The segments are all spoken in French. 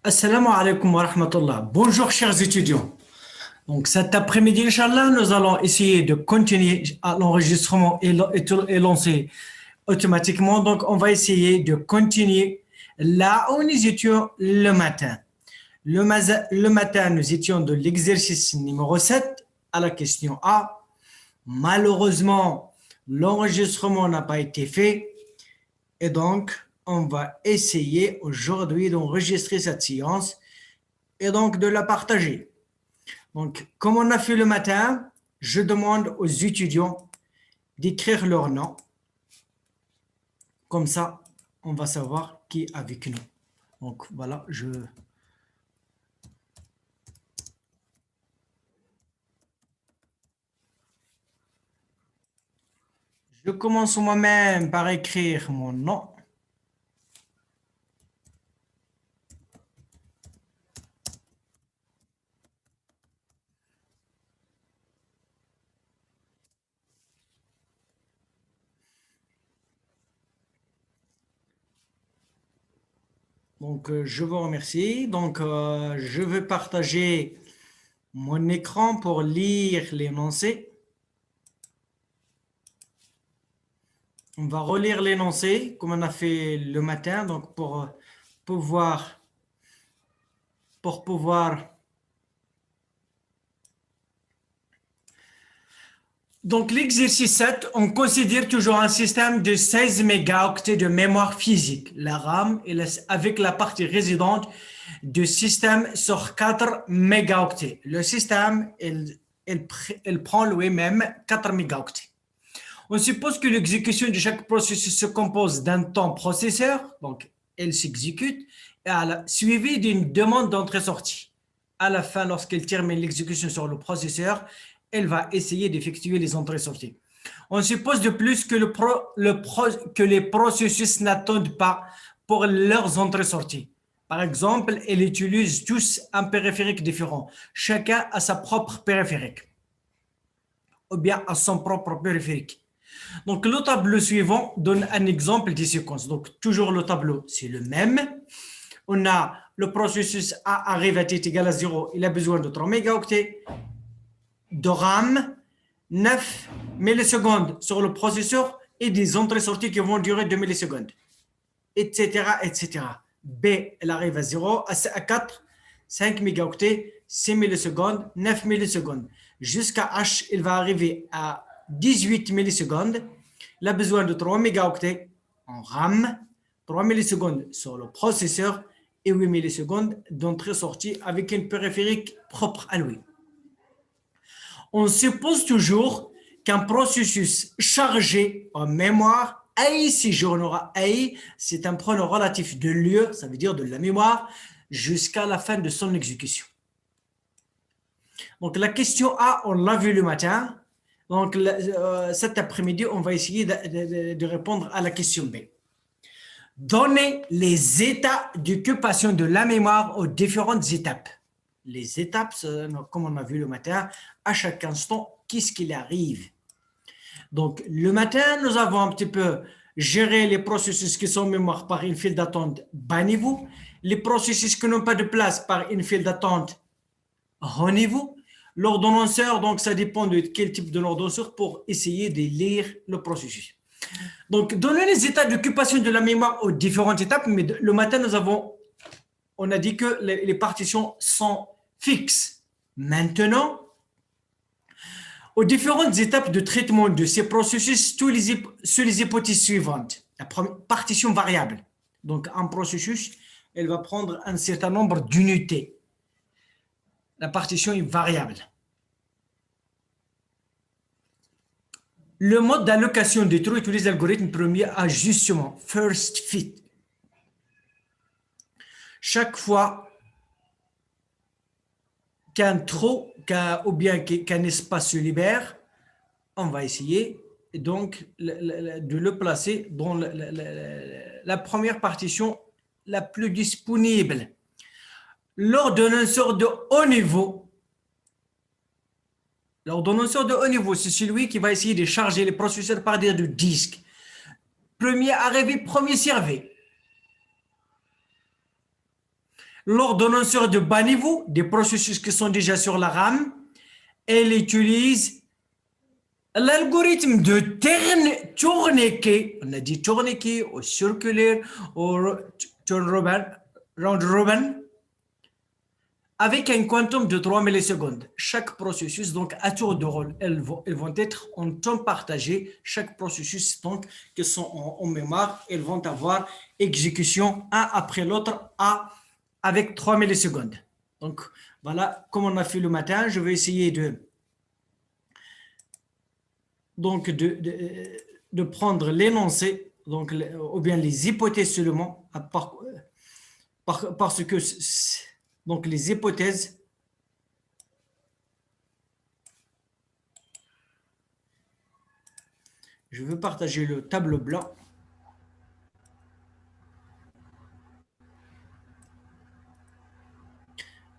Assalamu alaikum wa rahmatullah. Bonjour chers étudiants. Donc cet après-midi, Inch'Allah, nous allons essayer de continuer à l'enregistrement et lancer automatiquement. Donc on va essayer de continuer là où nous étions le matin. Le matin, nous étions de l'exercice numéro 7 à la question A. Malheureusement, l'enregistrement n'a pas été fait et donc on va essayer aujourd'hui d'enregistrer cette séance et donc de la partager. Donc, comme on a fait le matin, je demande aux étudiants d'écrire leur nom. Comme ça, on va savoir qui est avec nous. Donc, voilà, je commence moi-même par écrire mon nom. Donc, je vous remercie. Donc, je vais partager mon écran pour lire l'énoncé. On va relire l'énoncé comme on a fait le matin, donc pouvoir, pour pouvoir. Donc l'exercice 7, on considère toujours un système de 16 mégaoctets de mémoire physique, la RAM, avec la partie résidente du système sur 4 mégaoctets. Le système, il prend lui-même 4 mégaoctets. On suppose que l'exécution de chaque processus se compose d'un temps processeur, donc elle s'exécute, suivi d'une demande d'entrée-sortie. À la fin, lorsqu'elle termine l'exécution sur le processeur, elle va essayer d'effectuer les entrées-sorties. On suppose de plus que, que les processus n'attendent pas pour leurs entrées-sorties. Par exemple, ils utilisent tous un périphérique différent. Chacun a sa propre périphérique, ou bien à son propre périphérique. Donc, le tableau suivant donne un exemple des séquences. Donc, toujours le tableau, c'est le même. On a le processus A arrive à t égale à 0, il a besoin de 3 mégaoctets de RAM, 9 millisecondes sur le processeur et des entrées-sorties qui vont durer 2 millisecondes, etc., etc. B, elle arrive à 0, à 4, 5 mégaoctets, 6 millisecondes, 9 millisecondes. Jusqu'à H, il va arriver à 18 millisecondes. Il a besoin de 3 mégaoctets en RAM, 3 millisecondes sur le processeur et 8 millisecondes d'entrée-sortie avec une périphérique propre à lui. On suppose toujours qu'un processus chargé en mémoire, AI, si j'en aura AI, c'est un pronom relatif de lieu, ça veut dire de la mémoire, jusqu'à la fin de son exécution. Donc la question A, on l'a vu le matin. Donc cet après-midi, on va essayer de répondre à la question B. Donnez les états d'occupation de la mémoire aux différentes étapes. Les étapes, comme on a vu le matin, à chaque instant, qu'est-ce qu'il arrive. Donc, le matin, nous avons un petit peu géré les processus qui sont en mémoire par une file d'attente bas niveau, les processus qui n'ont pas de place par une file d'attente haut niveau. L'ordonnanceur, donc ça dépend de quel type de l'ordonnanceur pour essayer de lire le processus. Donc, donner les états d'occupation de la mémoire aux différentes étapes, mais le matin, on a dit que les partitions sont fixes. Maintenant, aux différentes étapes de traitement de ces processus sous les hypothèses suivantes. La partition variable. Donc, un processus, elle va prendre un certain nombre d'unités. La partition est variable. Le mode d'allocation des trous utilise l'algorithme premier ajustement, first fit. Chaque fois qu'un trou ou bien qu'un espace se libère, on va essayer donc de le placer dans la première partition la plus disponible. L'ordonnanceur de haut niveau, c'est celui qui va essayer de charger les processeurs par des disques. Premier arrivé, premier servi. L'ordonnanceur de bas niveau, des processus qui sont déjà sur la RAM, elle utilise l'algorithme de tourniquet. On a dit tourniquet ou circulaire ou turn robin, round robin, avec un quantum de 3 millisecondes. Chaque processus, donc à tour de rôle, elles vont être en temps partagé. Chaque processus, donc, qui sont en mémoire, elles vont avoir exécution un après l'autre avec 3 millisecondes. Donc, voilà, comme on a fait le matin, je vais essayer de prendre l'énoncé, donc, ou bien les hypothèses seulement, parce que donc les hypothèses, je veux partager le tableau blanc.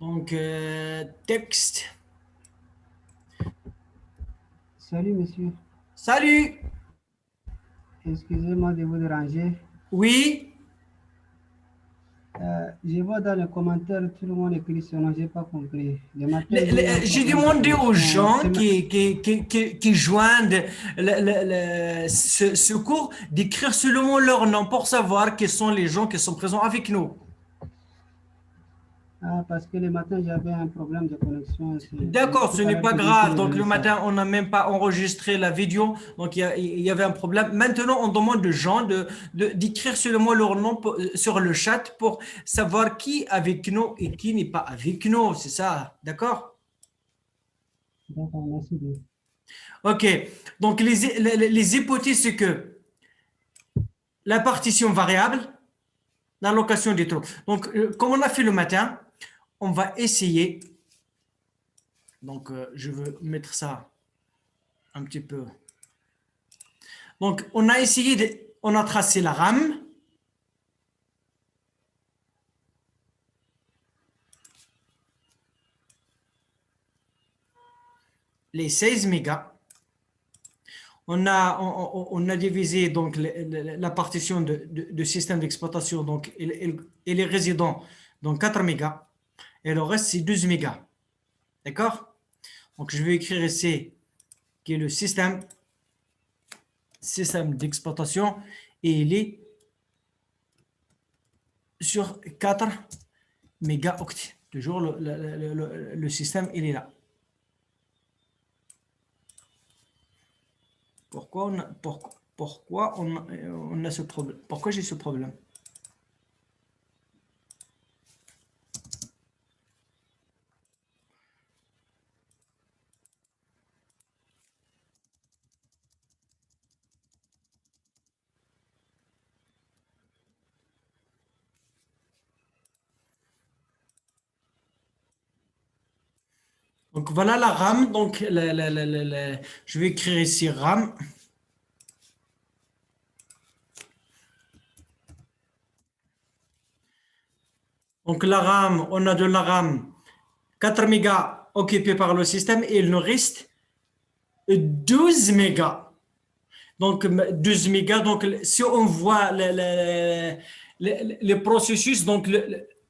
Donc, texte. Salut, monsieur. Salut. Excusez-moi de vous déranger. Oui. Je vois dans les commentaires, tout le monde écrit son nom, je n'ai pas compris. Le matin, J'ai demandé aux gens qui joignent ce cours d'écrire seulement leur nom pour savoir quels sont les gens qui sont présents avec nous. Ah, parce que le matin, j'avais un problème de connexion. D'accord, ce n'est pas grave. Donc, le matin, on n'a même pas enregistré la vidéo. Donc, il y avait un problème. Maintenant, on demande aux gens d'écrire seulement leur nom sur le chat pour savoir qui est avec nous et qui n'est pas avec nous. C'est ça, d'accord? D'accord, merci bien. OK. Donc, les hypothèses, c'est que la partition variable, l'allocation des trous. Donc, comme on a fait le matin, on va essayer. Donc, je veux mettre ça un petit peu. Donc, on a essayé, on a tracé la RAM. Les 16 mégas. On a divisé donc la partition de système d'exploitation. Donc, il est résident dans 4 mégas. Et le reste, c'est 12 mégas. D'accord? Donc, je vais écrire ici qui est le système d'exploitation et il est sur 4 mégaoctets. Toujours le système, il est là. Pourquoi on a ce problème? Pourquoi j'ai ce problème? Donc voilà la RAM. Donc je vais écrire ici RAM. Donc la RAM, on a de la RAM 4 mégas occupés par le système et il nous reste 12 mégas. Donc 12 mégas, donc si on voit les processus, donc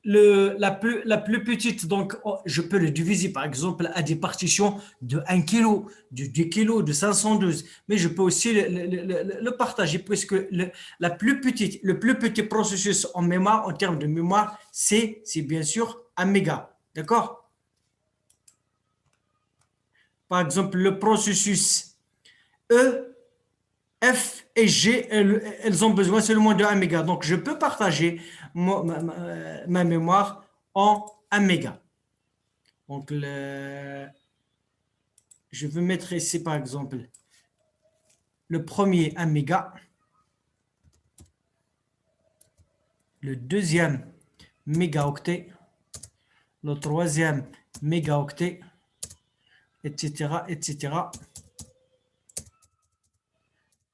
la plus petite, donc je peux le diviser par exemple à des partitions de 1 kg, de 2 kg, de 512, mais je peux aussi le partager puisque le plus petit processus en mémoire, en termes de mémoire, c'est bien sûr 1 méga, d'accord? Par exemple, le processus E, F et G, elles ont besoin seulement de 1 méga. Donc, je peux partager ma mémoire en 1 méga. Donc, je vais mettre ici, par exemple, le premier 1 méga, le deuxième mégaoctet, le troisième mégaoctet, etc., etc.,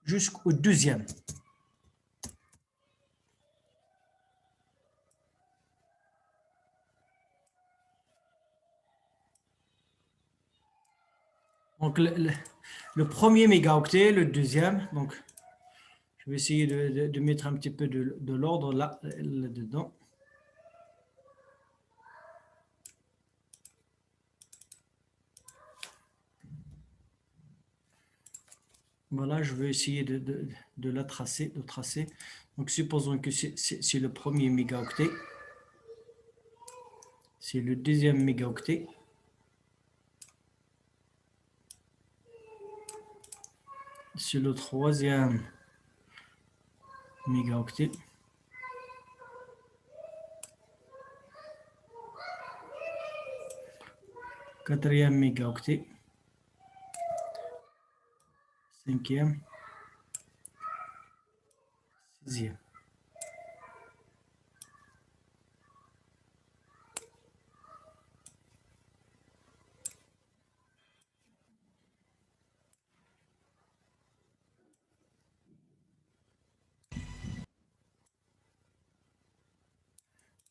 jusqu'au deuxième. Donc, le premier mégaoctet, le deuxième. Donc, je vais essayer de mettre un petit peu de l'ordre là-dedans. Voilà, je vais essayer de la tracer, de tracer. Donc, supposons que c'est le premier mégaoctet. C'est le deuxième mégaoctet. C'est le troisième mégaoctet. Quatrième mégaoctet. Cinquième. Sixième.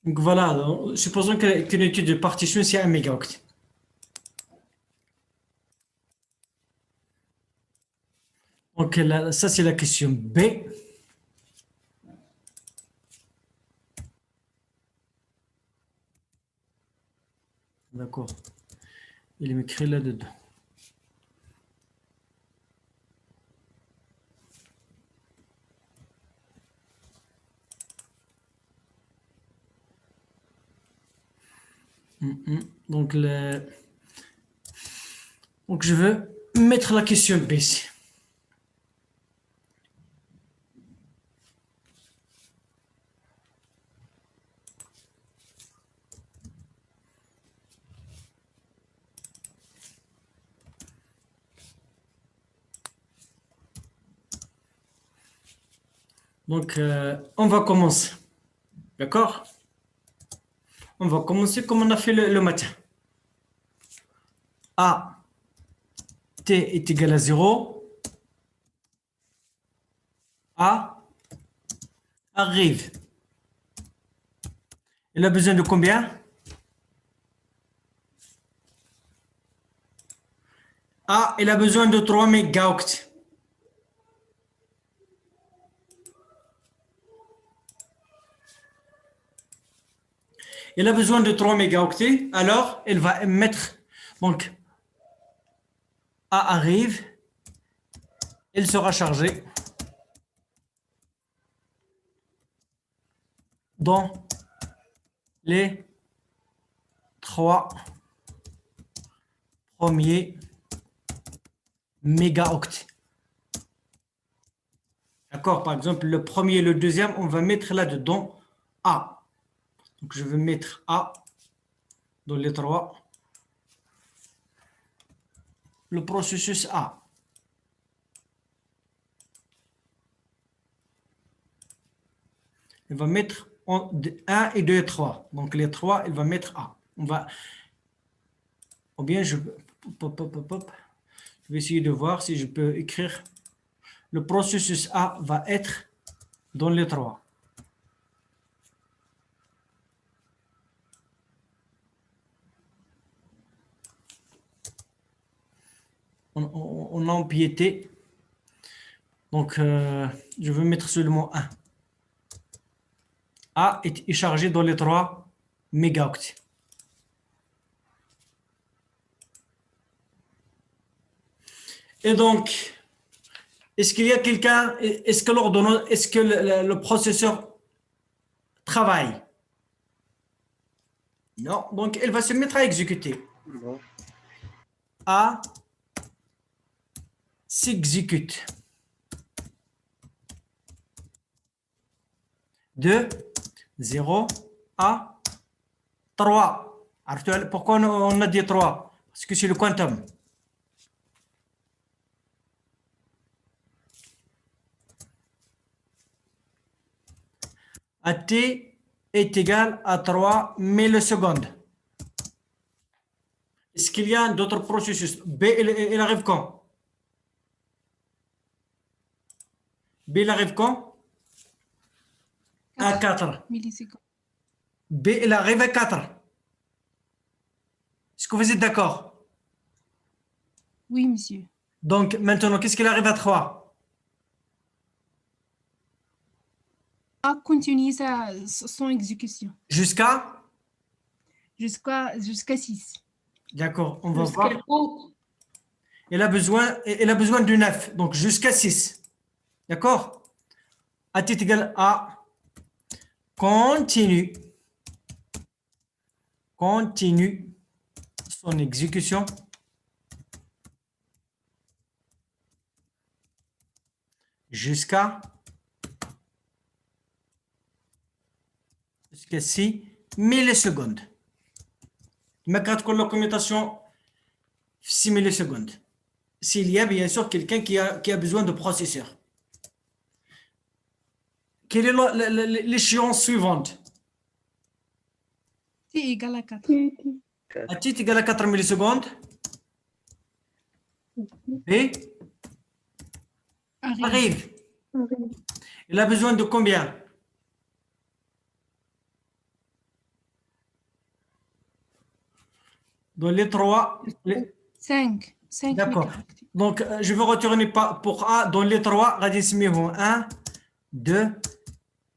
Donc voilà, supposons qu'une étude de partition, c'est un mégaoctet. Donc là, ça, c'est la question B. D'accord. Il m'écrit là-dedans. Donc, donc, je veux mettre la question B ici. Donc, on va commencer. D'accord? On va commencer comme on a fait le matin. A, T est égal à 0. A arrive. Il a besoin de combien? A, il a besoin de 3 mégaoctets. Il a besoin de 3 mégaoctets, alors il va mettre, donc A arrive, il sera chargé dans les 3 premiers mégaoctets. D'accord, par exemple, le premier et le deuxième, on va mettre là-dedans A. Donc, je vais mettre A dans les 3. Le processus A. Il va mettre 1 et 2 et 3. Donc, les 3, il va mettre A. On va, ou bien, je vais essayer de voir si je peux écrire. Le processus A va être dans les 3. On a empiété. Donc, je veux mettre seulement 1. A est chargé dans les 3 mégaoctets. Et donc, est-ce qu'il y a quelqu'un, est-ce que l'ordonnance, est-ce que le processeur travaille? Non, donc elle va se mettre à exécuter. Non. A s'exécute. 2, 0 à 3. Alors, pourquoi on a dit 3? Parce que c'est le quantum. À t est égal à 3 millisecondes. Est-ce qu'il y a d'autres processus? B, il arrive quand? B, il arrive quand? À 4. Millisecondes. B, il arrive à 4. Est-ce que vous êtes d'accord? Oui, monsieur. Donc, maintenant, qu'est-ce qu'il arrive à 3? A continue son exécution Jusqu'à? jusqu'à 6. D'accord, on va voir. elle a besoin de 9, donc jusqu'à 6. D'accord? A t égale A. Continue son exécution jusqu'à 6 millisecondes. Ma carte de la commutation 6 millisecondes. S'il y a bien sûr quelqu'un qui a besoin de processeur. Quelle est l'échéance suivante? T égale à 4. A t est égal à 4 millisecondes. B arrive. Il a besoin de combien? Dans les trois. 5. 5 D'accord. mégaoctets. Donc, je vais retourner pour A dans les trois. 1, 2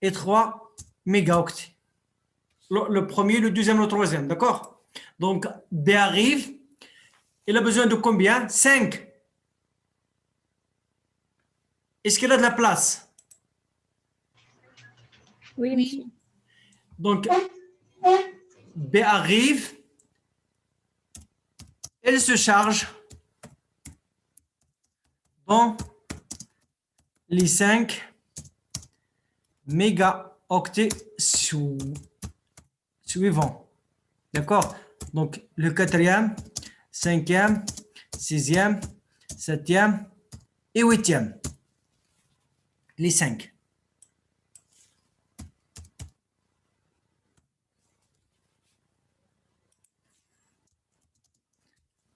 et 3 mégaoctets. Le premier, le deuxième, le troisième. D'accord? Donc, B arrive. Il a besoin de combien? 5. Est-ce qu'il a de la place? Oui. Donc, B arrive. Elle se charge dans les 5 mégaoctets suivants. D'accord? Donc, le quatrième, cinquième, sixième, septième et huitième. Les 5.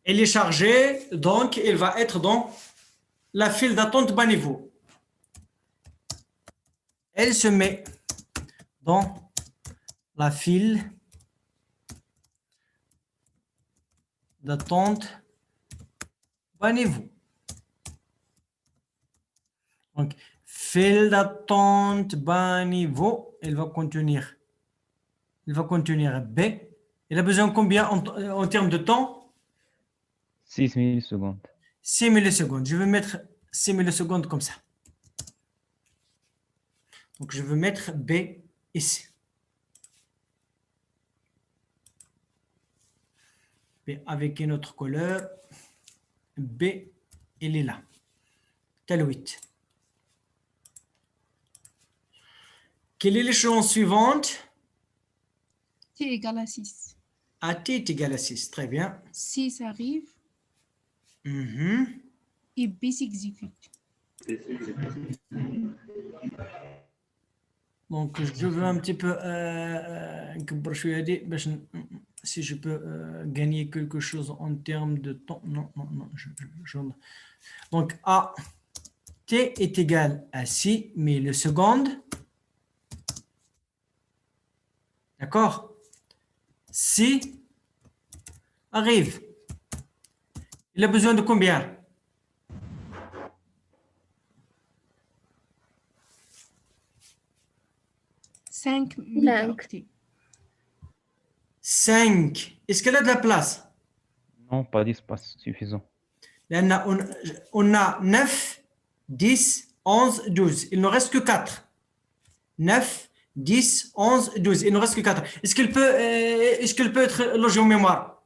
Elle est chargée, donc elle va être dans la file d'attente bas niveau. Elle se met dans la file d'attente bas niveau. Donc, file d'attente bas niveau, elle va contenir B. Elle a besoin de combien en termes de temps? 6 millisecondes. 6 millisecondes. Je vais mettre 6 millisecondes comme ça. Donc, je vais mettre B ici. B avec une autre couleur. B, il est là. Tel 8. Quelle est l'échéance suivante? T égale à 6. A t est égal à 6. Très bien. 6 arrive Mhm. et B s'exécute. Donc, je veux un petit peu si je peux gagner quelque chose en termes de temps. Non. Donc, A t est égal à 6 millisecondes. D'accord? Si arrive. Il a besoin de combien? Cinq mégaoctets. 5. Est-ce qu'elle a de la place? Non, pas d'espace suffisant. Là, on a 9, 10, 11, 12. Il ne reste que 4. 9, 10, 11, 12. Il ne reste que 4. Est-ce qu'elle peut être logée en mémoire?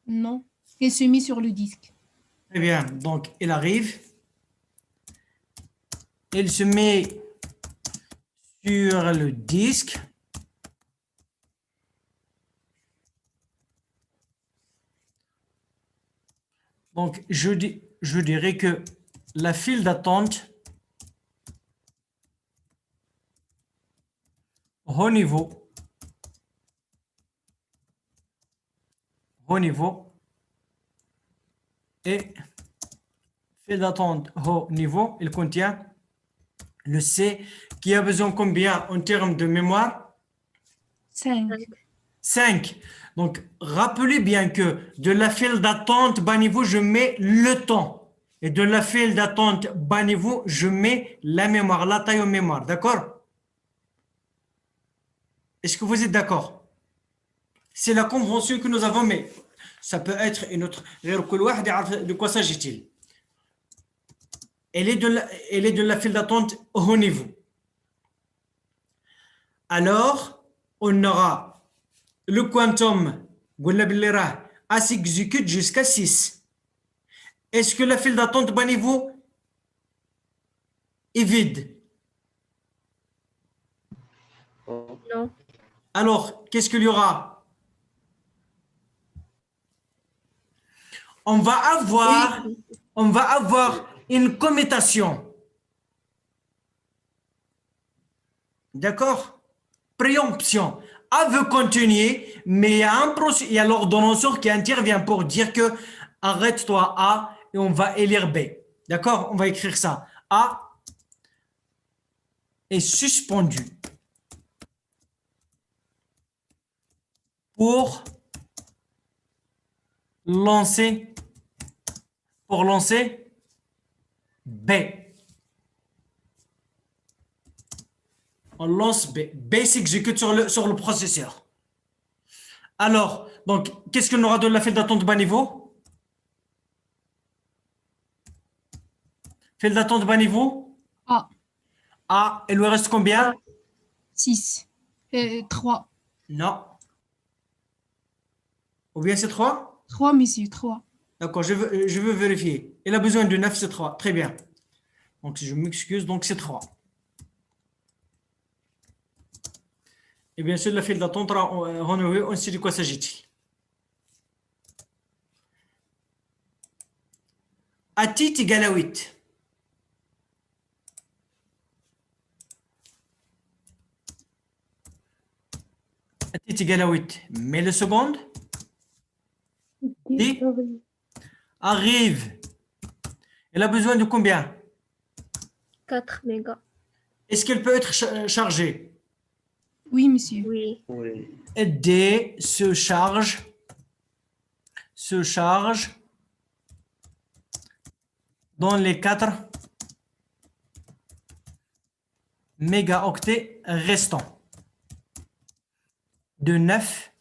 Non. Elle se met sur le disque. Très bien. Donc, elle arrive. Elle se met sur le disque. Donc, je dirais que la file d'attente haut niveau et file d'attente haut niveau, il contient le C qui a besoin combien en termes de mémoire? 5. 5. Donc, rappelez bien que de la file d'attente bas niveau, je mets le temps. Et de la file d'attente bas niveau, je mets la mémoire, la taille en mémoire. D'accord? Est-ce que vous êtes d'accord? C'est la convention que nous avons, mais Ça peut être une autre. De quoi s'agit-il? Elle est de la file d'attente au haut niveau. Alors, on aura le quantum s'exécute jusqu'à 6. Est-ce que la file d'attente bas niveau est vide? Non. Alors, qu'est-ce qu'il y aura? On va avoir une commutation. D'accord? Préemption. A veut continuer, mais il y a l'ordonnanceur qui intervient pour dire que arrête-toi A et on va élire B. D'accord? On va écrire ça. A est suspendu pour lancer B. On lance B. B s'exécute sur le processeur. Alors, donc, qu'est-ce qu'on aura de la file d'attente bas niveau? File d'attente bas niveau? A. A, il lui reste combien? 6. 3. Non. Ou bien c'est 3? 3, monsieur, 3. D'accord, je veux vérifier. Il a besoin de 9, c'est 3. Très bien. Donc, je m'excuse, donc c'est 3. Et bien sûr, la file d'attente, on sait de quoi s'agit-il. A-t-il égal à 8? A-t-il égal à 8 millisecondes? Dit arrive. Elle a besoin de combien? 4 mégas. Est-ce qu'elle peut être chargée? Oui, monsieur. Oui. D se charge dans les 4 mégaoctets restants de 9,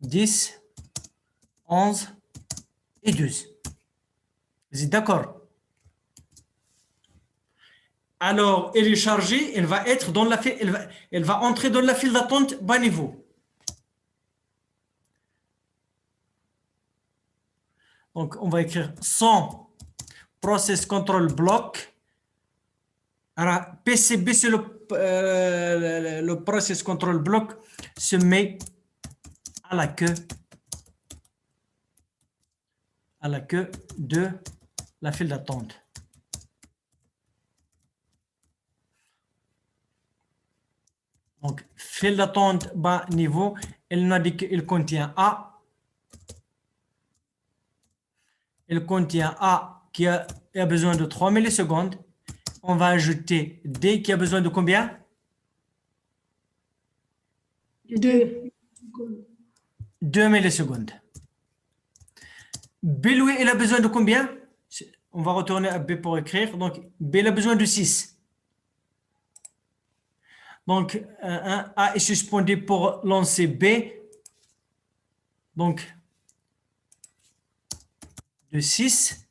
10, 11 et 12. Vous êtes d'accord? Alors, elle est chargée, elle va être dans la file, elle va entrer dans la file d'attente bas niveau. Donc, on va écrire sans process control block. Alors, PCB sur le process control block se met à la queue de la file d'attente. Donc, file d'attente bas niveau, elle nous dit qu'il contient A. Il contient A qui a besoin de 3 millisecondes. On va ajouter D qui a besoin de combien? 2. 2 millisecondes. B, lui, il a besoin de combien? On va retourner à B pour écrire. Donc, B, il a besoin de 6. Donc, A est suspendu pour lancer B. Donc, de 6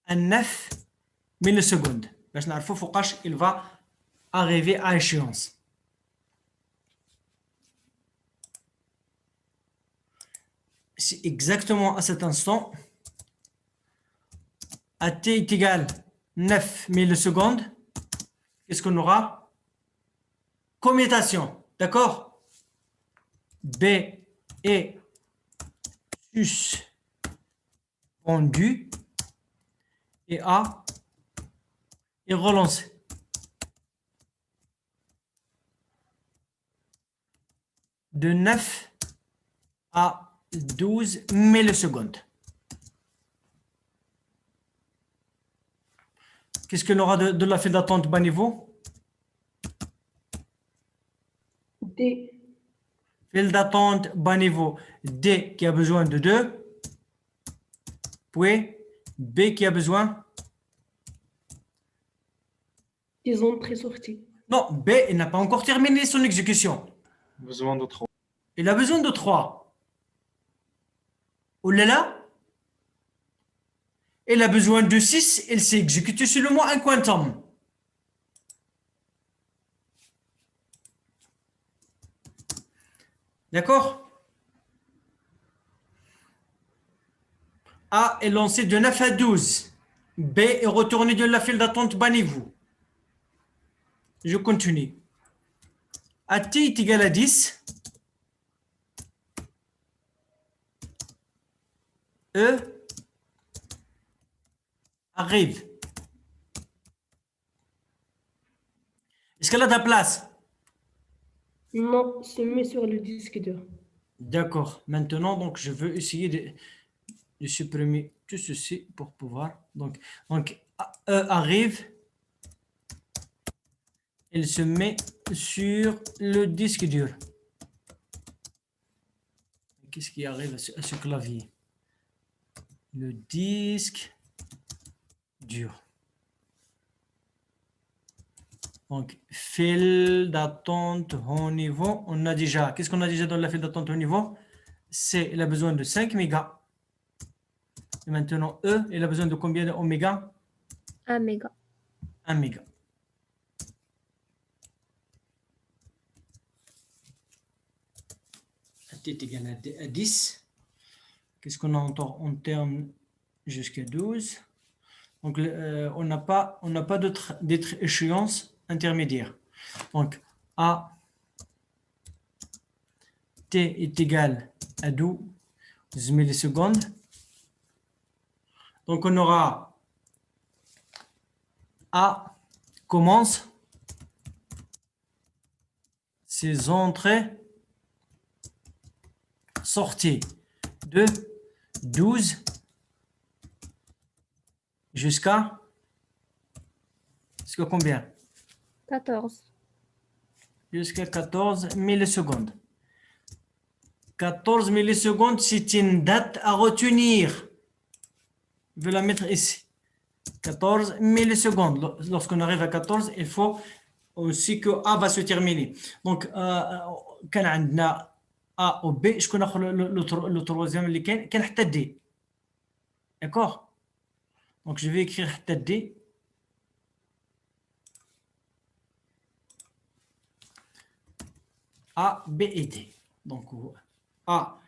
à 9 millisecondes. Il va arriver à échéance. C'est exactement à cet instant. À t est égal 9 millisecondes. Qu'est-ce qu'on aura? Commutation. D'accord? B est suspendu et A est relancé. De 9 à 12 millisecondes. Qu'est-ce qu'on aura de la file d'attente bas niveau? D. File d'attente bas niveau. D qui a besoin de 2. Puis B qui a besoin? Des entrées-sorties. Non, B il n'a pas encore terminé son exécution. Besoin de 3. Il a besoin de 3. Ou là, il a besoin de 6. Il s'est exécuté seulement un quantum. D'accord? A est lancé de 9 à 12. B est retourné de la file d'attente bas niveau. Je continue. A t est égal à 10. E arrive. Est-ce qu'elle a de la place? Non, se met sur le disque dur. D'accord. Maintenant, donc, je veux essayer de supprimer tout ceci pour pouvoir. Donc E arrive. Il se met sur le disque dur. Qu'est-ce qui arrive à ce clavier? Le disque dur. Donc, file d'attente haut niveau. On a déjà, qu'est-ce qu'on a déjà dans la file d'attente haut niveau? C, il a besoin de 5 mégas. Et maintenant, E, il a besoin de combien de oméga? 1 méga. 1 méga. T est égal à 10. Qu'est-ce qu'on a en termes jusqu'à 12? Donc, on n'a pas d'autre échéance intermédiaire. Donc, A, T est égal à 12 millisecondes. Donc, on aura A commence ses entrées, sorties de 12 jusqu'à combien? 14. Jusqu'à 14 millisecondes. 14 millisecondes, c'est une date à retenir. Je vais la mettre ici. 14 millisecondes. Lorsqu'on arrive à 14, il faut aussi que A va se terminer. Donc, quand on a A ou B, je connais le troisième, qui est D. D'accord? Donc, je vais écrire D. A, B et D. Donc, A,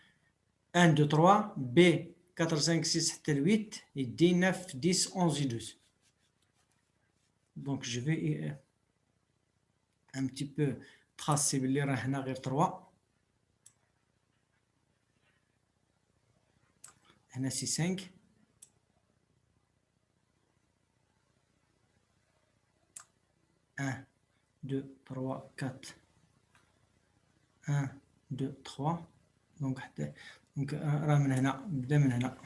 1, 2, 3, B, 4, 5, 6, 7, 8, et D, 9, 10, 11 et 12. Donc, je vais un petit peu tracer les règles 3. هنا c'est 5. Un, 2, 3, 4. 1, 2, 3. Donc راه من هنا بدا من هنا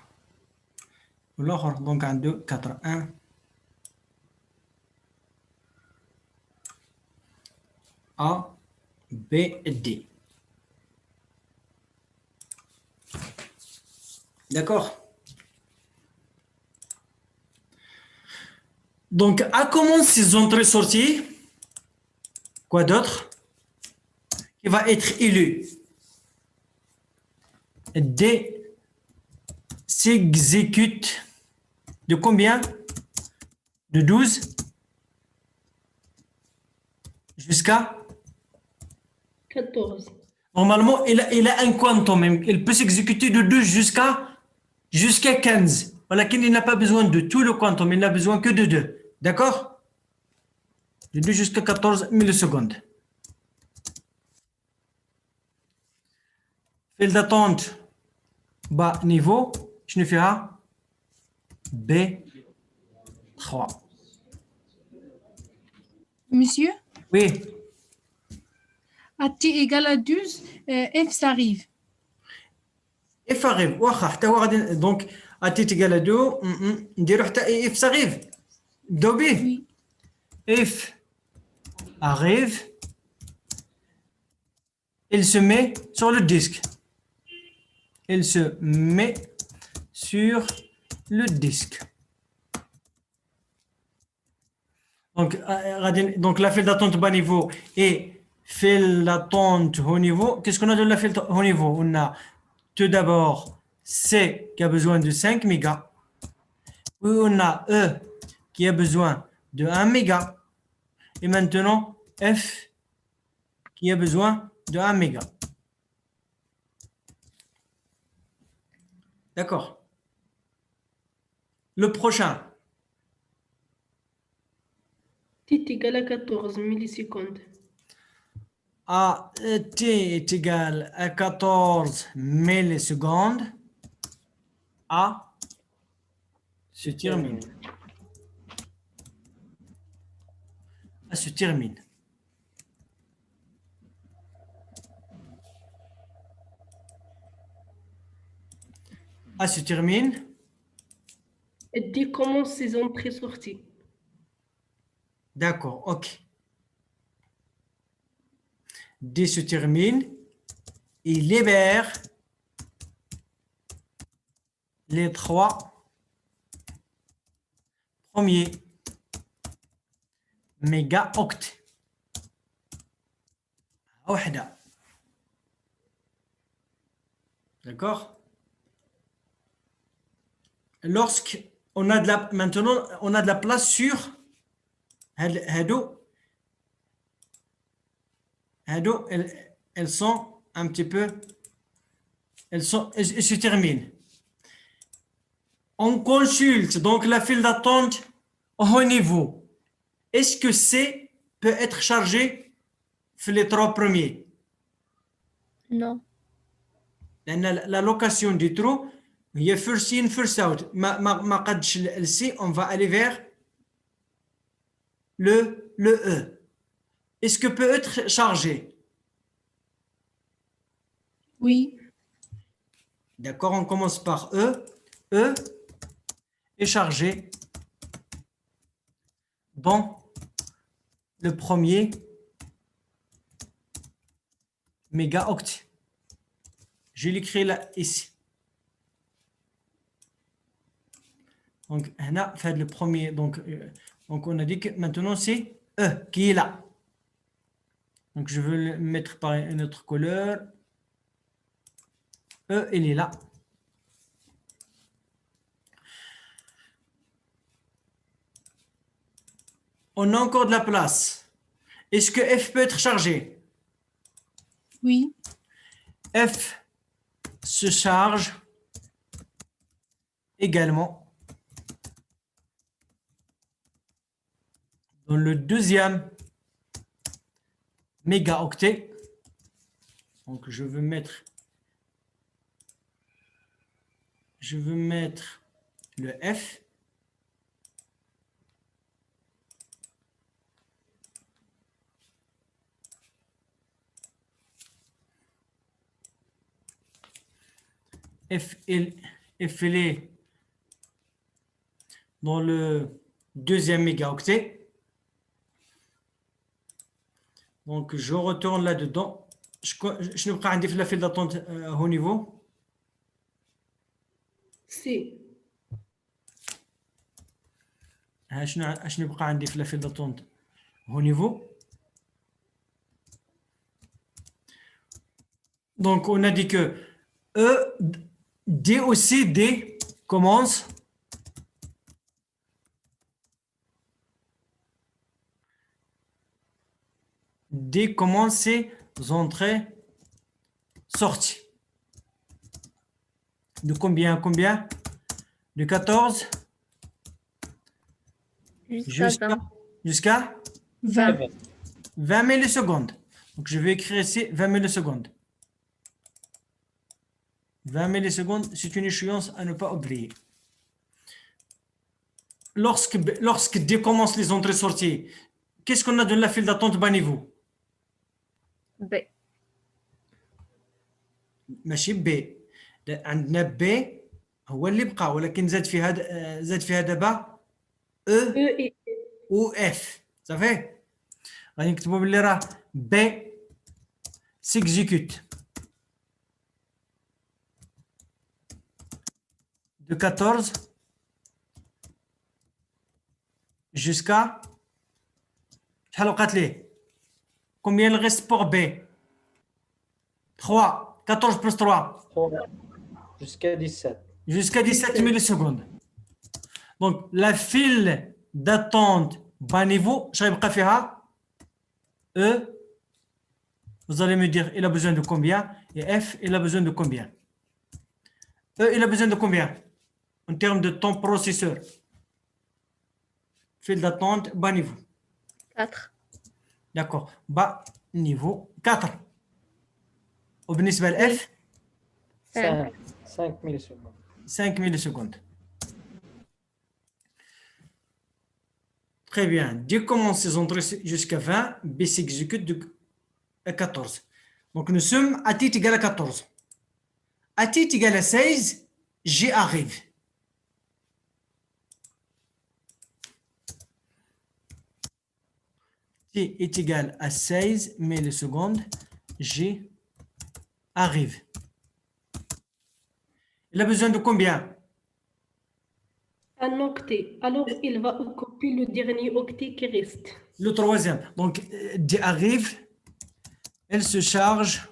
والاخر دونك عنده 4 1 A B D. D'accord? Donc A commence ses entrées-sorties. Quoi d'autre? Qui va être élu. D s'exécute de combien? De 12 jusqu'à 14. Normalement, il a un quantum. Il peut s'exécuter de 12 jusqu'à 15. Voilà qu'il n'a pas besoin de tout le quantum. Il n'a besoin que de 2. D'accord? De 2 jusqu'à 14 millisecondes. File d'attente bas niveau. Je ne fais pas B3. Monsieur, Oui. à t égale à 12, F s'arrive. F arrive. Donc, à t égale à 2. F s'arrive. Dobby. Oui. F arrive. Il se met sur le disque. Il se met sur le disque. Donc la file d'attente bas niveau est file d'attente haut niveau. Qu'est-ce qu'on a de la file haut niveau? On a tout d'abord C qui a besoin de 5 mégas. Puis on a E qui a besoin de 1 méga. Et maintenant, F qui a besoin de 1 méga. D'accord. Le prochain. T est égal à 14 millisecondes. T est égal à 14 millisecondes. A se termine. A se termine. A se termine. Et D commence ses entrées-sorties. D'accord, ok. D se termine et libère les 3 premiers mégaoctets. واحدة. D'accord? Lorsque on a de la, maintenant on a de la place sur هادو elles sont un petit peu, elles se terminent. On consulte donc la file d'attente au haut niveau. Est-ce que C peut être chargé sur les 3 premiers? Non. La location du trou, il y a first in, first out. ما قدش le C, on va aller vers le E. Est-ce que peut être chargé? Oui. D'accord, on commence par E. E est chargé dans le premier mégaoctet. Je l'écris là, ici. Donc, là, fait le premier. Donc, on a dit que maintenant, c'est E qui est là. Donc, je veux le mettre par une autre couleur. E, il est là. On a encore de la place. Est-ce que F peut être chargé? Oui. F se charge également dans le deuxième mégaoctet. Donc, je veux mettre le F. F, il est dans le deuxième mégaoctet. Donc, je retourne là-dedans. Je ne prends pas la file d'attente au niveau. C. Je ne prends pas la file d'attente au niveau. Donc, on a dit que E, D aussi, D commence. D commence ses entrées, sorties. De combien à combien? De 14 jusqu'à 20. 20 millisecondes. Donc, je vais écrire ici 20 millisecondes. 20 millisecondes, c'est une échéance à ne pas oublier. Lorsque D commence les entrées-sorties, qu'est-ce qu'on a dans la file d'attente bas niveau? B. ماشي B. عندنا B هو اللي بقى ولكن زاد فيها دابا E E et و F. صافي غادي نكتبوا باللي راه B s'exécute de 14 jusqu'à شحال وقعت ليه Combien il reste pour B? 3. 14 plus 3. 3 jusqu'à 17. Jusqu'à 17 millisecondes. Donc, la file d'attente bas niveau, E, vous allez me dire, il a besoin de combien? Et F, il a besoin de combien? E, il a besoin de combien? En termes de temps processeur. File d'attente bas niveau. 4. D'accord. Bas niveau 4. وبالنسبة ل F 5 millisecondes. 5 millisecondes. Très bien. Dès que commence ces entrées jusqu'à 20, B s'exécute à 14. Donc nous sommes à t égale à 14. À t égale à 16, G arrive. T est égal à 16 millisecondes, G arrive. Il a besoin de combien? Un octet. Alors, il va occuper le dernier octet qui reste. Le troisième. Donc, D arrive, elle se charge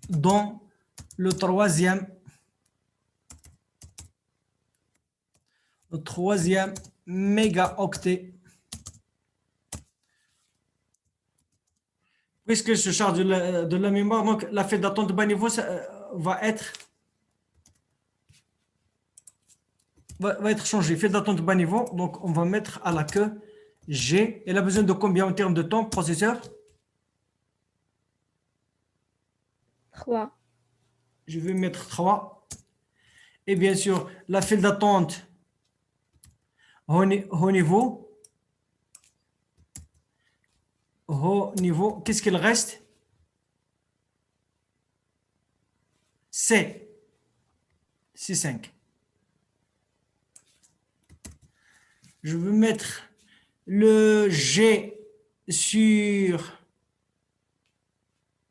dans le troisième mégaoctet. Puisqu'elle se charge de la mémoire, donc la file d'attente de bas niveau va être changée. File d'attente de bas niveau, donc on va mettre à la queue G. Elle a besoin de combien en termes de temps, processeur? 3. Je vais mettre 3. Et bien sûr, la file d'attente haut niveau. Haut niveau, qu'est-ce qu'il reste? C. C5. Je veux mettre le G sur...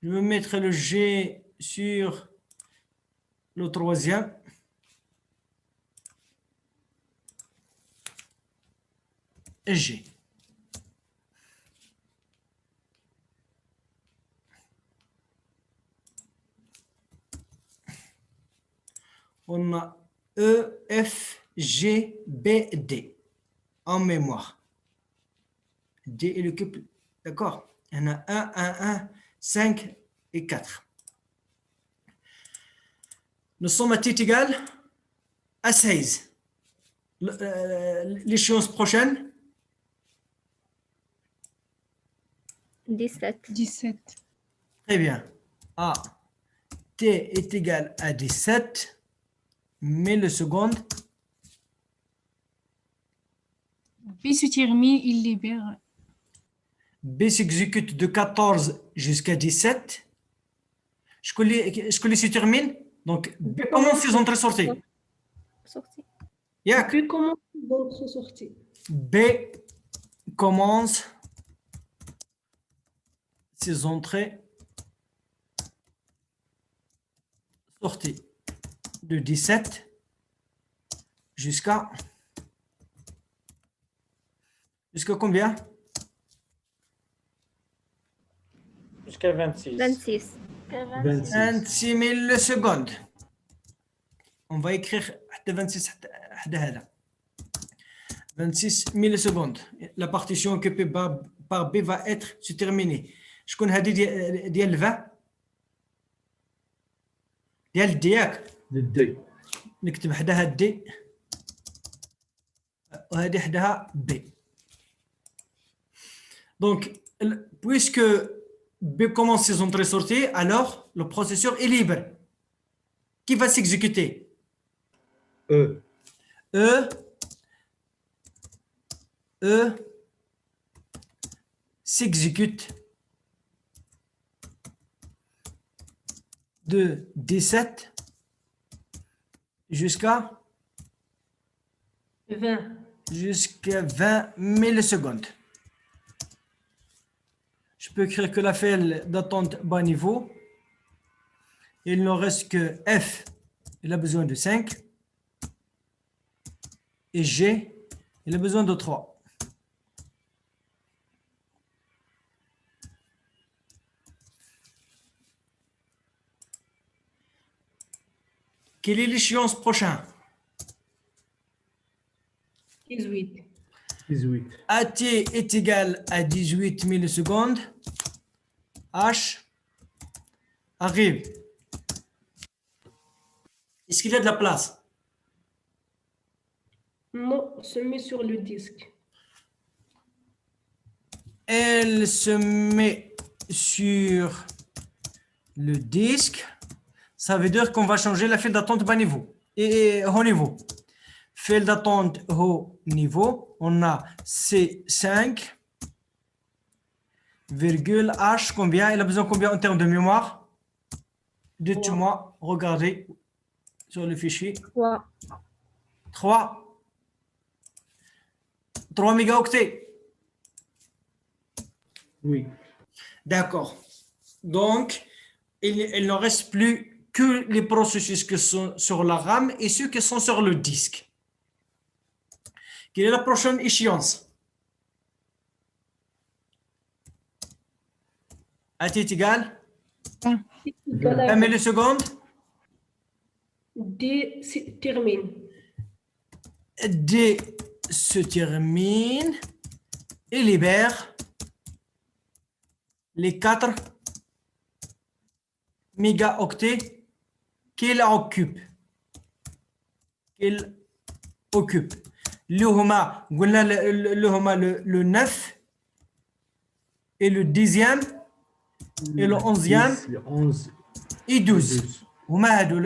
Je veux mettre le G sur le troisième. Et G. On a E, F, G, B, D en mémoire. D est le couple, d'accord? Il y en a 1, 1, 1, 5 et 4. Nous sommes à t égale à 16. L'échéance prochaine? 17. 17. Très bien. A, T est égal à 17 millisecondes. B se termine, il libère. B s'exécute de 14 jusqu'à 17. Je connais se termine. Donc, B commence ses entrées-sorties. Sortie. Yak. Puis, comment votre sortie? B commence ses entrées sorties de 17 jusqu'à combien? Jusqu'à 26. 26. 26 millisecondes. On va écrire 26 26 millisecondes. La partition occupée par B va être se terminer. شكون هذه ديال 20 ديال دياك للدي نكتب حداها دي وهذه حداها B. Donc, puisque B commence ses entrées-sorties, alors le processeur est libre. Qui va s'exécuter? E E s'exécute de 17 jusqu'à 20 millisecondes. Je peux écrire que la file d'attente bas niveau, il ne reste que F, il a besoin de 5, et G, il a besoin de 3. Quelle est l'échéance prochaine? 18. 18. AT est égal à 18 millisecondes. H arrive. Est-ce qu'il y a de la place? Non, se met sur le disque. Elle se met sur le disque. Ça veut dire qu'on va changer la file d'attente bas niveau et haut niveau. File d'attente haut niveau, on a C5, virgule H, combien? Il a besoin de combien en termes de mémoire? Dites-moi, regardez sur le fichier. 3. 3 mégaoctets. Oui. D'accord. Donc, il ne reste plus que les processus qui sont sur la RAM et ceux qui sont sur le disque. Quelle est la prochaine échéance? AT est égal Égal à 1 milliseconde. D termine. D se termine et libère les 4 mégaoctets qu'il occupe. Le 9 et le 10e et le 11e 10, le 11 et 12. هما هادو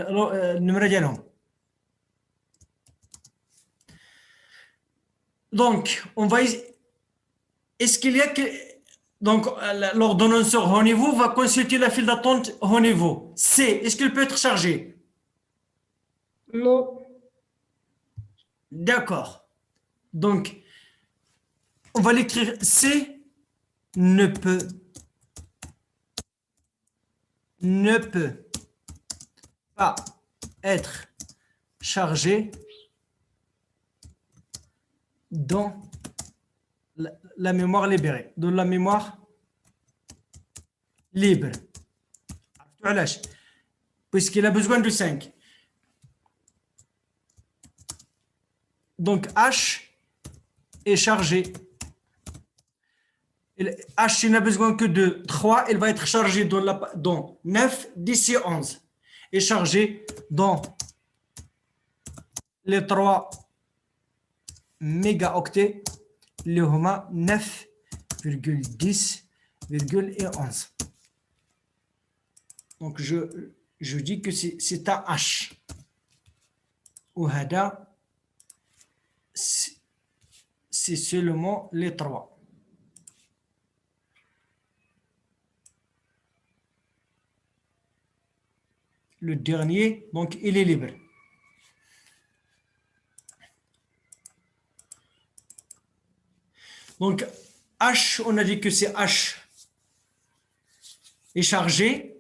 النمرة ديالهم. Donc, on va. Est-ce qu'il y a que. Donc, l'ordonnanceur haut niveau va consulter la file d'attente haut niveau. C, est-ce qu'il peut être chargé? Non, D'accord. Donc, on va l'écrire C ne peut pas être chargé dans la mémoire libérée, dans la mémoire libre. Puisqu'il a besoin de 5. Donc H est chargé. H, il n'a besoin que de 3, il va être chargé dans 9, 10 et 11. Et chargé dans les 3 mégaoctets, le HOMA 9,10,11. Donc je dis que c'est un H. Ou Hada, c'est seulement les 3. Le dernier, donc il est libre. Donc H, on a dit que c'est H est chargé.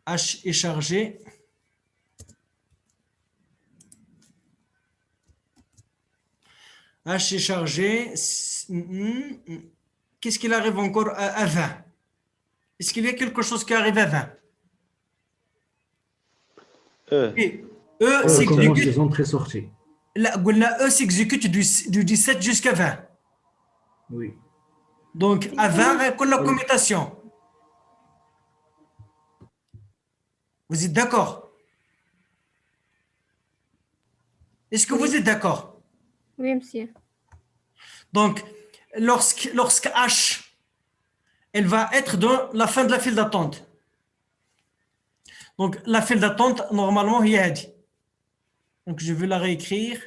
H est chargé. H est chargé. Qu'est-ce qu'il arrive encore à 20? Est-ce qu'il y a quelque chose qui arrive à 20? Et E Comment s'exécute. les entrées-sorties? E s'exécute du 17 jusqu'à 20. Oui. Donc à 20, il y a la commutation. Vous êtes d'accord? Est-ce que vous êtes d'accord? Oui, monsieur. Donc, lorsque H, elle va être dans la fin de la file d'attente. Donc, la file d'attente, normalement, il y a dit. Donc, je vais la réécrire.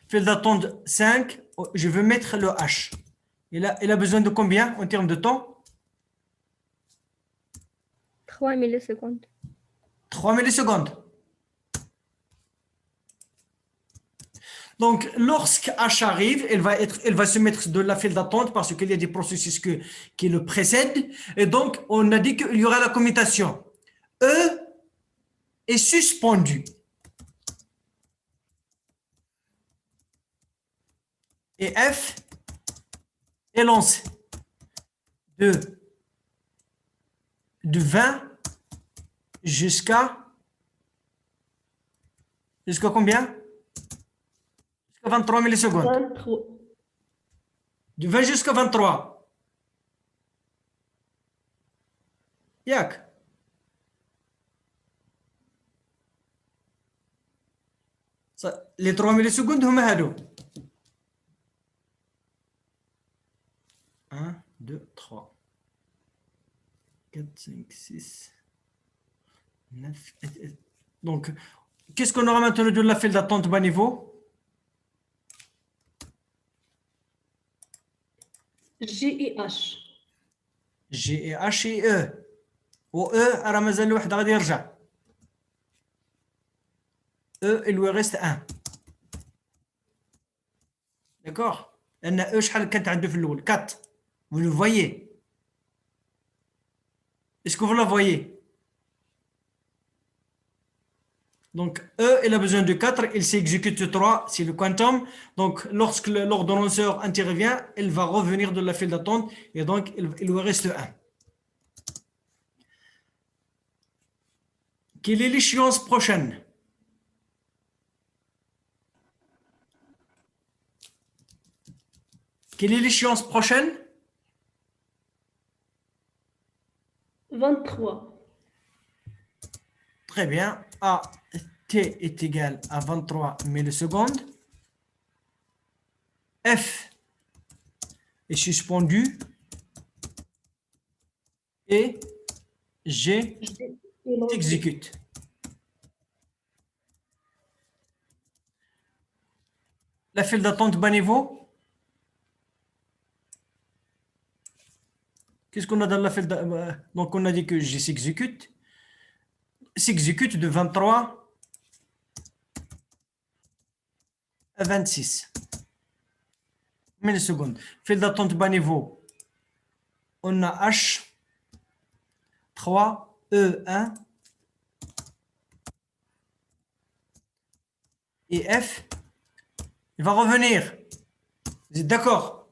File d'attente 5, je veux mettre le H. Il a besoin de combien en termes de temps? 3 millisecondes. 3 millisecondes. Donc, lorsque H arrive, elle va se mettre de la file d'attente parce qu'il y a des processus qui le précèdent. Et donc, on a dit qu'il y aura la commutation. E est suspendu. et F est lancé de 20 jusqu'à combien? Jusqu'à 23 millisecondes. 23. De 20 jusqu'à 23. Yak. Les 3 millisecondes, هما هادو. 1, 2, 3, 4, 5, 6, 9. Donc, qu'est-ce qu'on aura maintenant de la file d'attente bas niveau? G et H. G et H et E. و E راه مازال واحد غادي يرجع. E il lui reste 1. D'accord? لأن E شحال كانت عنده في الأول؟ 4. Vous le voyez? Est-ce que vous la voyez? Donc, E, il a besoin de 4, il s'exécute 3, c'est le quantum. Donc, lorsque l'ordonnanceur intervient, il va revenir de la file d'attente et donc il lui reste 1. Quelle est l'échéance prochaine? Quelle est l'échéance prochaine? 23. Très bien. A T est égal à 23 millisecondes. F est suspendu. Et G s'exécute. La file d'attente bas niveau. Qu'est-ce qu'on a dans la file d'attente? Donc, on a dit que G s'exécute. S'exécute de 23 à 26 millisecondes. File d'attente bas niveau. On a H 3, E 1 et F. Il va revenir. Vous êtes d'accord?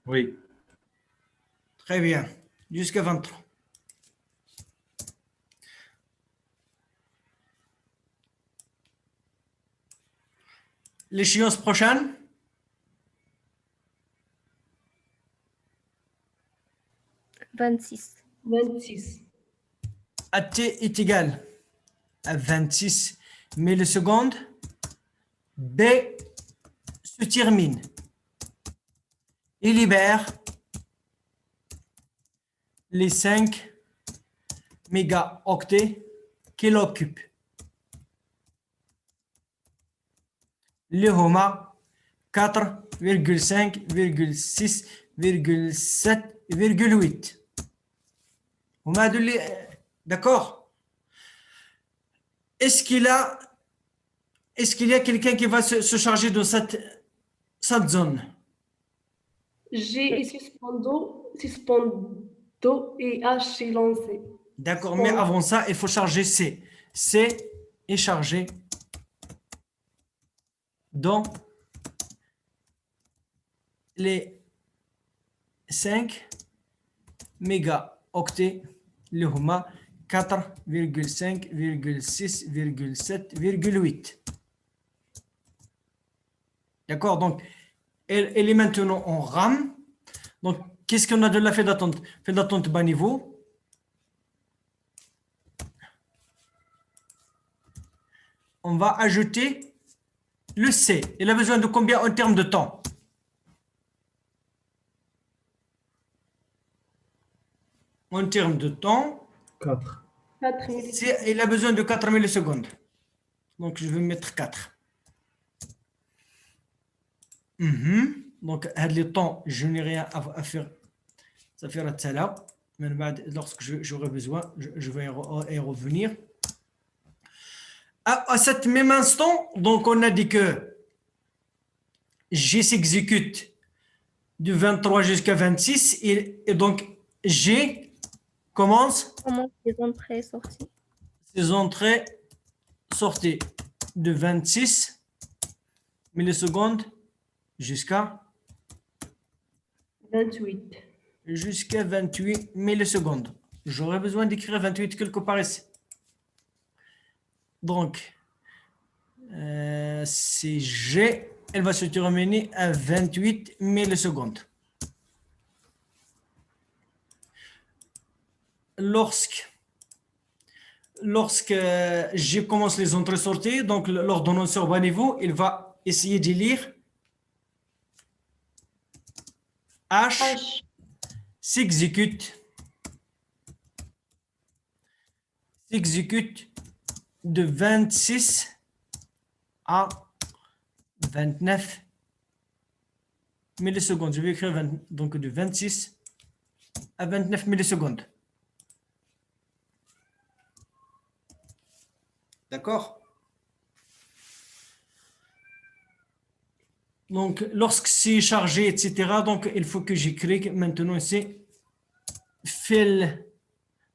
Oui. Très bien. Jusqu'à 23. L'échéance prochaine? 26. 26. AT est égal à 26 millisecondes. B se termine et libère les 5 mégaoctets qu'il occupe. Le HOMA 4,5,6,7,8. D'accord? Est-ce qu'il y a quelqu'un qui va se charger de cette zone? G est suspendu et H est lancé. D'accord, mais avant ça, il faut charger C. C est chargé dans les 5 mégaoctets, le HOMA 4,5,6,7,8. D'accord, donc elle est maintenant en RAM. Donc, qu'est-ce qu'on a de la file d'attente? File d'attente bas niveau. On va ajouter le C. Il a besoin de combien en termes de temps? En termes de temps, 4. 4 millisecondes. il a besoin de 4 millisecondes. Donc, je vais mettre 4. Donc, le temps, je n'ai rien à faire. Ça fait la tsala. Mais lorsque j'aurai besoin, je vais y revenir. À cet même instant, donc on a dit que G s'exécute de 23 jusqu'à 26 et donc G commence Comment les entrées et sorties? ses entrées sorties de 26 millisecondes jusqu'à 28. jusqu'à 28 millisecondes. J'aurais besoin d'écrire 28 quelque part ici. Donc, c'est G, elle va se terminer à 28 millisecondes. Lorsque je commence les entrées-sorties, donc l'ordonnanceur bas niveau, il va essayer de lire H H. s'exécute de 26 à 29 millisecondes. Je vais écrire donc de 26 à 29 millisecondes. D'accord? Donc, lorsque c'est chargé, etc., donc il faut que j'écris maintenant ici file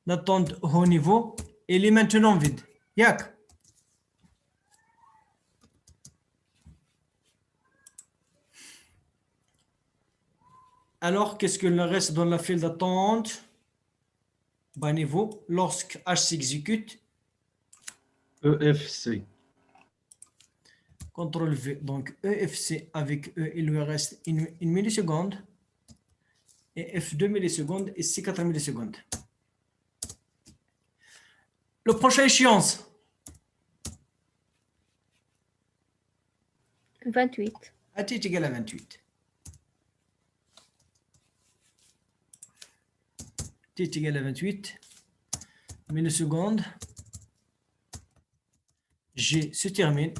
d'attente haut niveau. Il est maintenant vide. Yak. Alors, qu'est-ce qu'il reste dans la file d'attente? Bas niveau, lorsque H s'exécute. EFC. CTRL V, donc EFC avec E, il lui reste une milliseconde. Et F2 millisecondes et C4 millisecondes. Le prochain échéance. 28. À t est égal à 28. T est égal à 28 millisecondes. G se termine.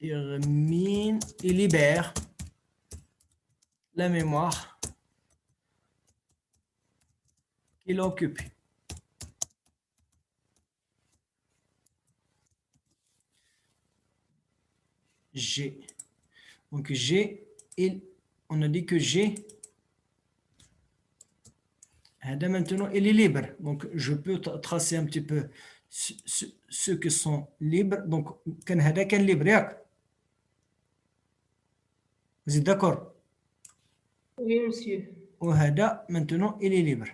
Termine et libère la mémoire qu'il occupe. G. Donc G, on a dit que G, maintenant, il est libre. Donc je peux tracer un petit peu ceux qui sont libres. Donc, كان هذا كان libre, ياك؟ Vous êtes d'accord? Oui, monsieur. وهذا maintenant, il est libre.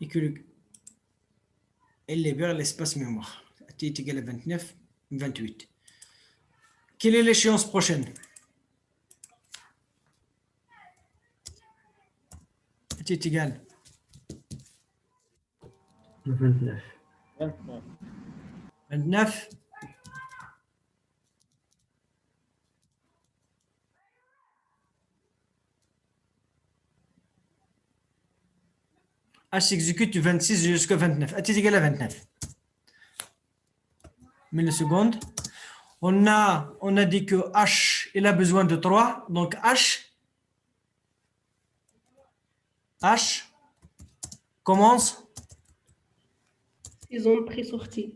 Et que elle libère l'espace mémoire. T est égal à 29, 28. Quelle est l'échéance prochaine? T est égal 29. 29. 29. H s'exécute du 26 jusqu'à 29. T est égal à 29 millisecondes. On a dit que H, il a besoin de 3. Donc H commence. Ils ont pris-sorti.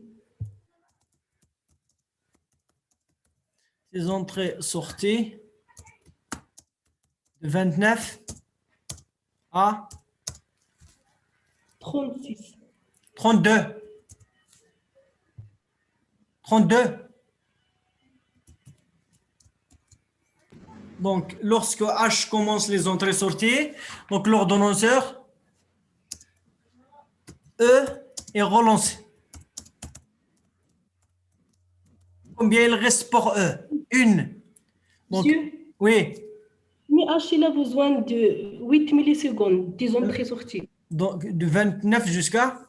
Ses entrées-sorties de 29 à 36. 32. 32. Donc, lorsque H commence les entrées-sorties, donc l'ordonnanceur E est relancé. Combien il reste pour E? Une. Donc, Monsieur, oui. mais H, il a besoin de 8 millisecondes des entrées-sorties. Donc, de 29 jusqu'à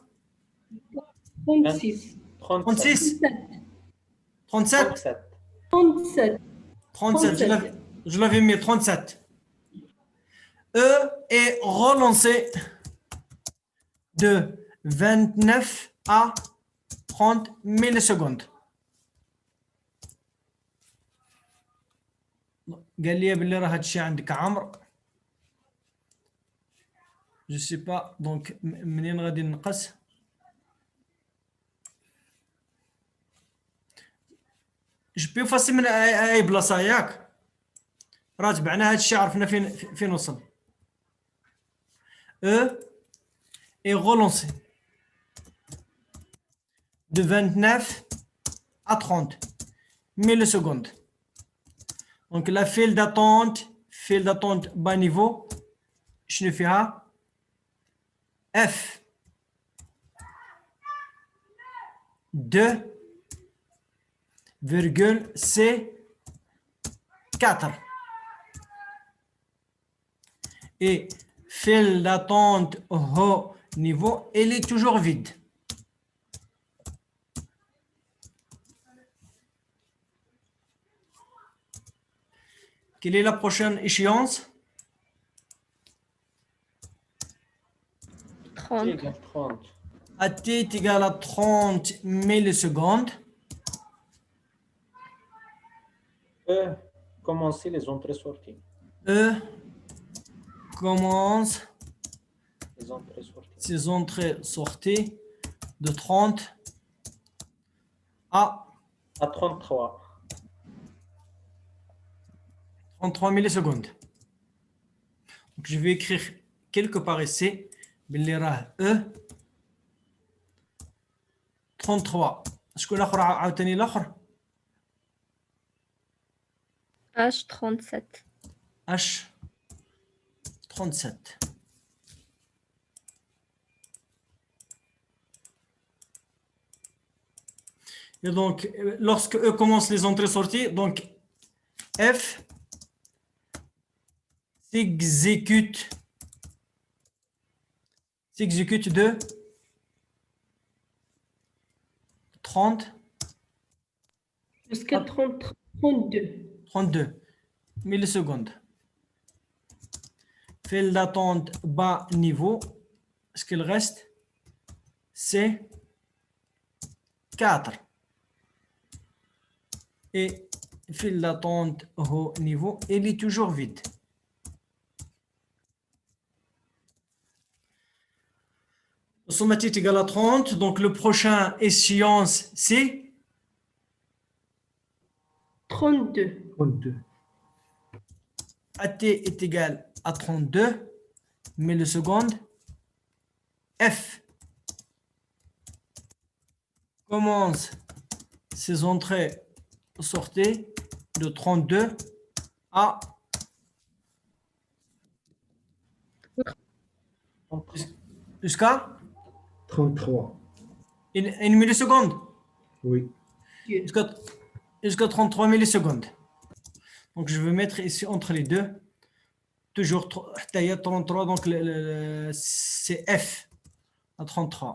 36. 36. 37. 37. 37. Je l'avais mis 37. E est relancé de 29 à 30 millisecondes. قال لي باللي راه هادشي عندك عمرو. Je sais pas donc منين غادي نقص. جو بي فاسي من اي بلاصه ياك راه تبعنا هذا الشيء عرفنا فين وصل E est relancé de 29 à 30 millisecondes. Donc la file d'attente bas niveau, je fais F 2,C4 et file d'attente haut niveau, elle est toujours vide. Quelle est la prochaine échéance? 30. 30. À t est égal à 30 millisecondes. Commencer les entrées-sorties. E commence Les entrées-sorties. ses entrées-sorties de 30 à À 33. 33 millisecondes. Donc je vais écrire quelque part ici. E 33. شكون الاخر عاوتاني الاخر؟ H37. H 37. Et donc, lorsque E commence les entrées-sorties, donc F s'exécute de 30 Jusqu'à 32 millisecondes. File d'attente bas niveau. Ce qu'il reste, c'est 4. Et file d'attente haut niveau, il est toujours vide. Le somatique est égal à 30. Donc le prochain échéance, c'est 32 32. AT est égal à 32 millisecondes. F commence ses entrées-sorties de 32 à jusqu'à 33. une milliseconde. Oui. Jusqu'à 33 millisecondes. Donc je vais mettre ici entre les deux. Toujours 33, donc c'est F à 33.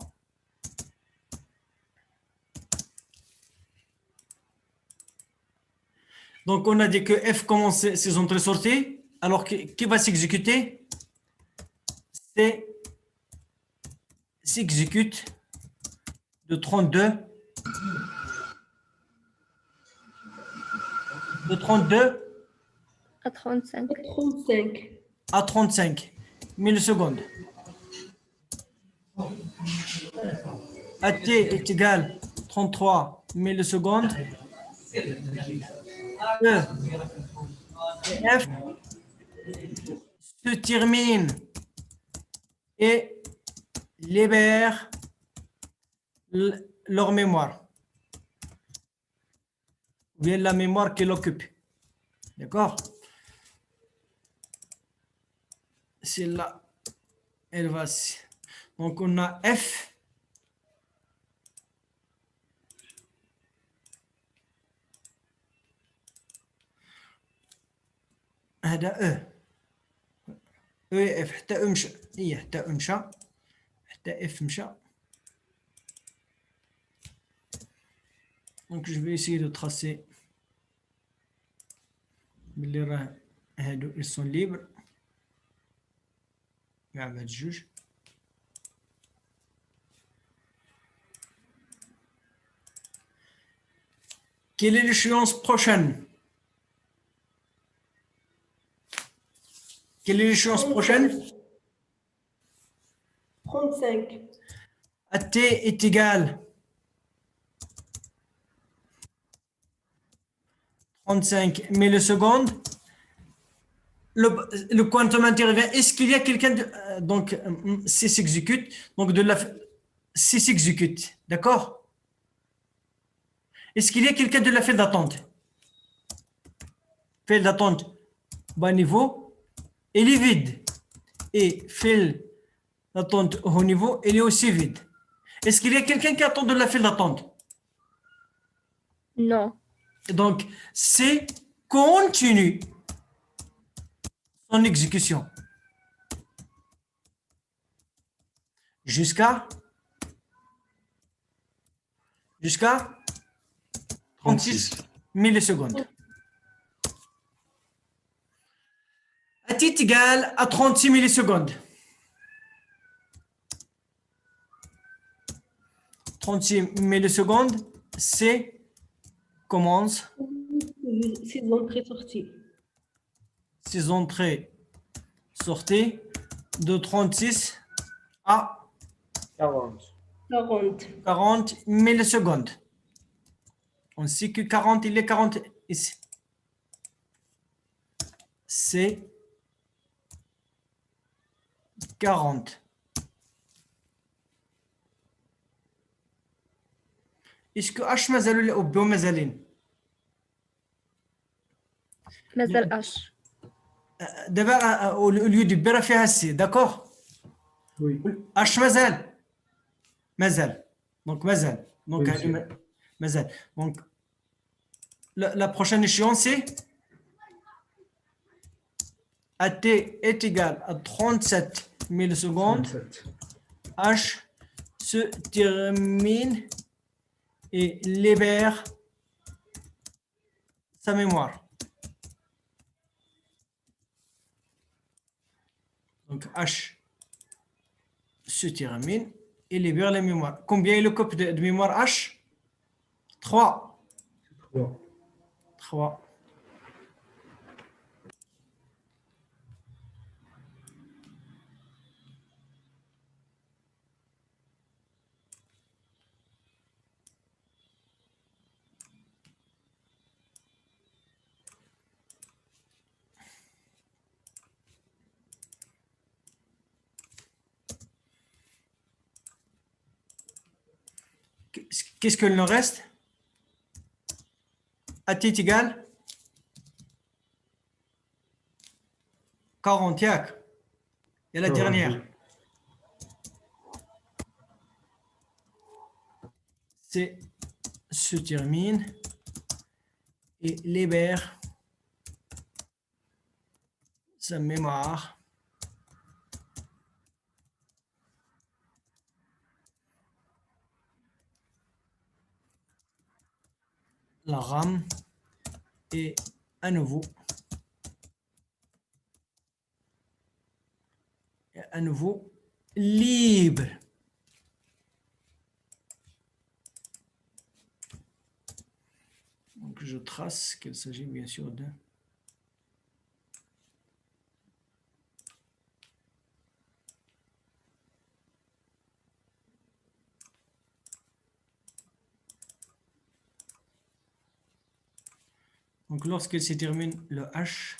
Donc on a dit que F commence ses entrées-sorties. Alors qui va s'exécuter? C'est s'exécute de 32 À 35. 35 à 35 millisecondes. AT est égal à 33 millisecondes. E et F se terminent et libèrent leur mémoire. Ou bien la mémoire qu'elle occupe. D'accord? C'est là, elle va. Donc on a F. هذا E. E F حتى E مشى. هي حتى E مشى. حتى F مشى. Donc je vais essayer de tracer. باللي راه هادو ils sont libres. كاع هاد الجوج. Quelle est l'échéance prochaine? Quelle est l'échéance prochaine? 35 AT est égal 35 millisecondes. Le quantum intervient. Est-ce qu'il y a quelqu'un donc C s'exécute, donc C s'exécute, d'accord? Est-ce qu'il y a quelqu'un de la file d'attente? File d'attente bas niveau, elle est vide. Et file d'attente haut niveau, elle est aussi vide. Est-ce qu'il y a quelqu'un qui attend de la file d'attente? Non. Donc, C continue son exécution jusqu'à 36 millisecondes. À t égale à 36 millisecondes. 36 millisecondes, C commence Ses entrées-sorties. ses entrées sorties de 36 à 40. 40 millisecondes. On sait que 40, il est 40 ici. C'est 40. Est-ce que H مازالوا ou B مازالين؟ مازال H. دابا au lieu de B راه فيها C, d'accord? Oui. H مازال. Donc مازال. Donc Oui, monsieur. مازال. Donc la prochaine échéance c'est AT est égal à 37 millisecondes. 37. H se termine et libère sa mémoire. Donc H se termine et libère la mémoire. Combien est le copie de mémoire H? 3. 3. 3. Qu'est-ce qu'il nous reste? À t égale 40. Yak. Et la 40, dernière. oui. C'est se termine et libère sa mémoire. La RAM est à nouveau libre. Donc je trace qu'il s'agit bien sûr de donc lorsqu'il se termine le H,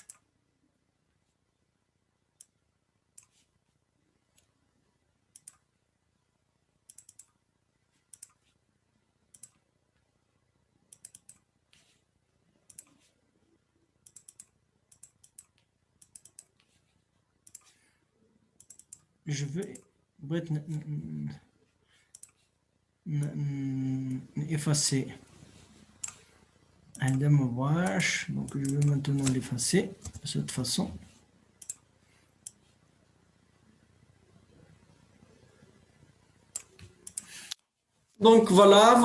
je vais effacer un démarrage, donc je vais maintenant l'effacer de cette façon. Donc voilà,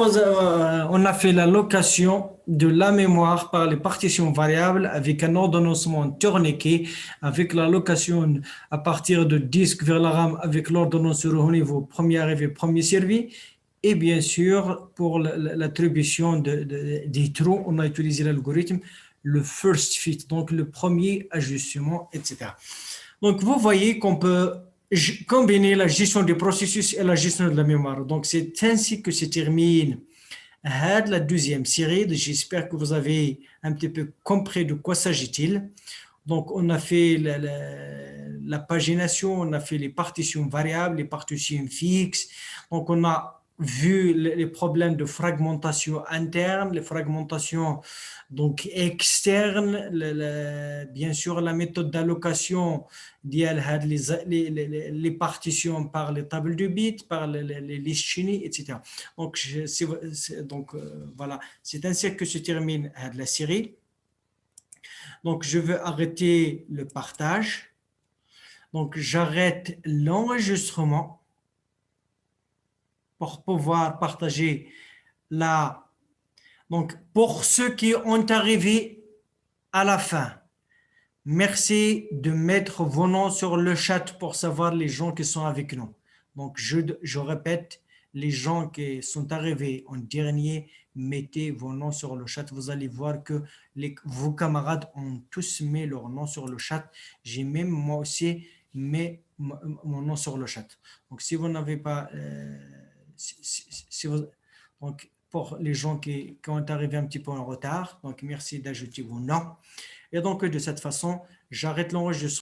on a fait l'allocation de la mémoire par les partitions variables avec un ordonnancement tourniquet, avec l'allocation à partir de disque vers la RAM avec l'ordonnanceur au niveau premier arrivé, premier servi. Et bien sûr, pour l'attribution des trous, on a utilisé l'algorithme, le first fit, donc le premier ajustement, etc. Donc vous voyez qu'on peut combiner la gestion du processus et la gestion de la mémoire. Donc c'est ainsi que se termine La deuxième série. J'espère que vous avez un petit peu compris de quoi s'agit-il. Donc, on a fait la pagination, on a fait les partitions variables, les partitions fixes. Donc, on a vu les problèmes de fragmentation interne, les fragmentations donc externes, bien sûr la méthode d'allocation les partitions par les tables de bits, par les listes Chini, etc. Donc, voilà, c'est ainsi que se termine la série. Donc, je veux arrêter le partage. Donc, j'arrête l'enregistrement pour pouvoir partager la... Donc, pour ceux qui ont arrivé à la fin, merci de mettre vos noms sur le chat pour savoir les gens qui sont avec nous. Donc, je répète, les gens qui sont arrivés en dernier, mettez vos noms sur le chat. Vous allez voir que vos camarades ont tous mis leur nom sur le chat. J'ai même moi aussi mis mon nom sur le chat. Donc, si vous n'avez pas... donc, pour les gens qui ont arrivé un petit peu en retard, donc merci d'ajouter vos noms. Et donc, de cette façon, j'arrête l'enregistrement.